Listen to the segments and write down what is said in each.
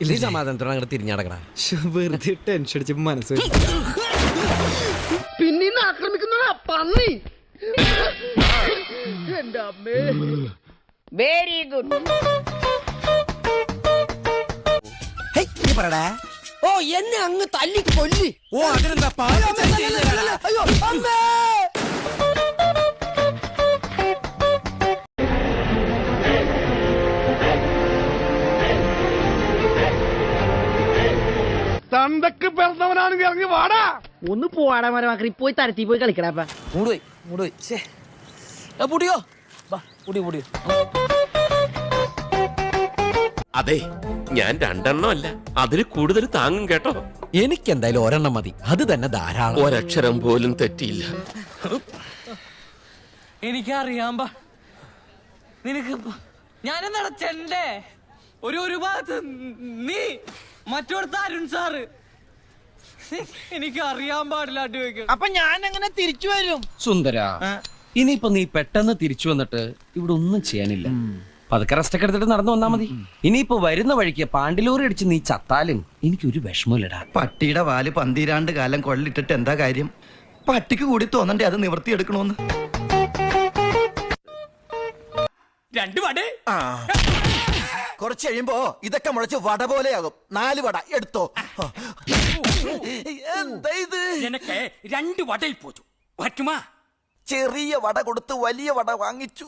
ഇല്ല സമാധാനത്തോടെ അങ്ങോട്ട് തിരിഞ്ഞടക്കടാ. വെറുതെ ടെൻഷൻ അടിച്ച് മനസ്സ് പിന്നെ ആക്രമിക്കുന്ന പന്നി. Very good. ഓ എന്നെ അങ്ങ് തല്ലി കൊല്ലി. ഓ അതിനെന്താ അയ്യോ അമ്മേ. തന്തക്ക് പിറന്നവനാണെങ്കിൽ ഇറങ്ങി വാടാ. ഒന്ന് പോവാടാ മരമാക്കി പോയി തരത്തി പോയി കളിക്കടാ. മൂടുപോയി പൊടിയോ പൊടിയോ. അതെ, ഞാൻ 2 എണ്ണം അല്ല, അതിൽ കൂടുതൽ താങ്ങും കേട്ടോ. എനിക്കെന്തായാലും 1 എണ്ണം മതി, അത് തന്നെ ധാരാളം. ഒരക്ഷരം പോലും തെറ്റിയില്ല. എനിക്കറിയാം. നിനക്ക് ഞാനെന്താ ചെണ്ടേ ഒരു ഭാഗത്ത് നീ മറ്റോടത്ത് അരുൺ സാറ്. എനിക്ക് അറിയാൻ പാടില്ലാട്ട് വെക്കും. അപ്പൊ ഞാൻ എങ്ങനെ തിരിച്ചു വരും? സുന്ദര, ഇനിയിപ്പൊ നീ പെട്ടെന്ന് തിരിച്ചു വന്നിട്ട് ഇവിടെ ഒന്നും ചെയ്യാനില്ല. പതുക്കെ റെസ്റ്റൊക്കെ എടുത്തിട്ട് നടന്നു വന്നാ മതി. ഇനിയിപ്പോ വരുന്ന വഴിക്ക് പാണ്ടിലൂറി അടിച്ച് നീ ചത്താലും എനിക്കൊരു വിഷമമില്ലടാ. പട്ടിയുടെ വാല് 12 കാലം കൊള്ളിട്ടിട്ട് എന്താ കാര്യം? പട്ടിക്ക് കൂടി തോന്നണ്ടേ അത് നിവർത്തിയെടുക്കണോന്ന്? 2 വട. കുറച്ച് കഴിയുമ്പോ ഇതൊക്കെ മുളച്ച് വട പോലെയാകും. 4 വട എടുത്തോ. എന്താ ഇത്? എനിക്ക് 2 വടയിൽ പോച്ചു പറ്റുമാ? ചെറിയ വട കൊടുത്ത് വലിയ വട വാങ്ങിച്ചു.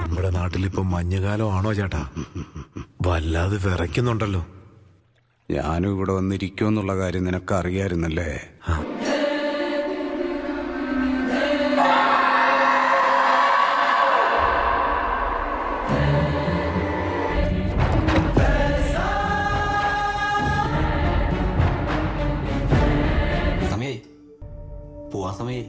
നമ്മുടെ നാട്ടിലിപ്പോ മഞ്ഞുകാലം ആണോ ചേട്ടാ? വല്ലാതെ വിറയ്ക്കുന്നുണ്ടല്ലോ. ഞാനും ഇവിടെ വന്നിരിക്കുമെന്നുള്ള കാര്യം നിനക്ക് അറിയായിരുന്നല്ലേ? സമയേ പോവാ സമയേ.